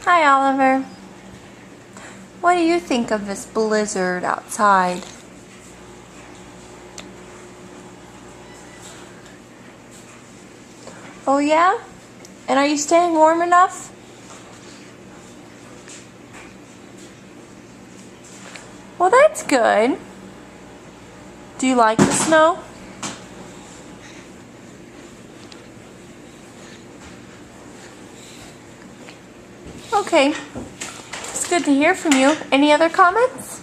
Hi, Oliver. What do you think of this blizzard outside? Oh yeah? And are you staying warm enough? Well, that's good. Do you like the snow? Okay. It's good to hear from you. Any other comments?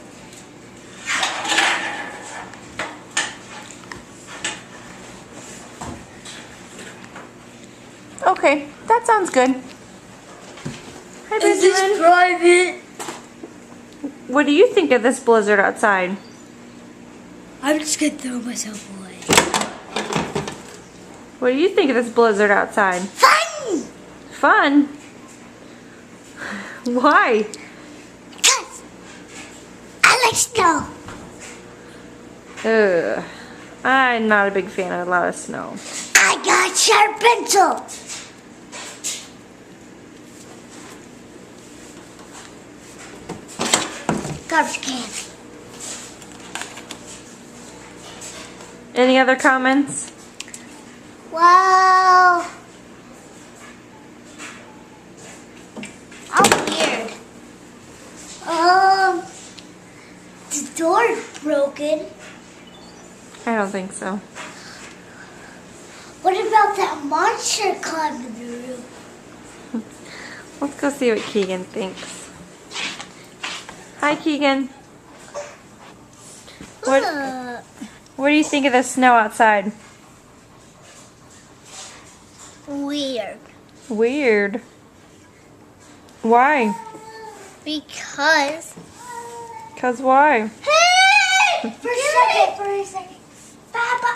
Okay, that sounds good. Hi, Is this Benjamin. private? What do you think of this blizzard outside? I'm just gonna throw myself away. What do you think of this blizzard outside? Fun! Fun? Why? Cause I like snow. Ugh. I'm not a big fan of a lot of snow. I got sharp pencil. Garbage can. Any other comments? Wow. How weird. The door's broken. I don't think so. What about that monster climbing the roof? Let's go see what Keegan thinks. Hi, Keegan. What do you think of the snow outside? Weird. Weird. Why? Because. Cause why? Hey! For a second. Bye bye.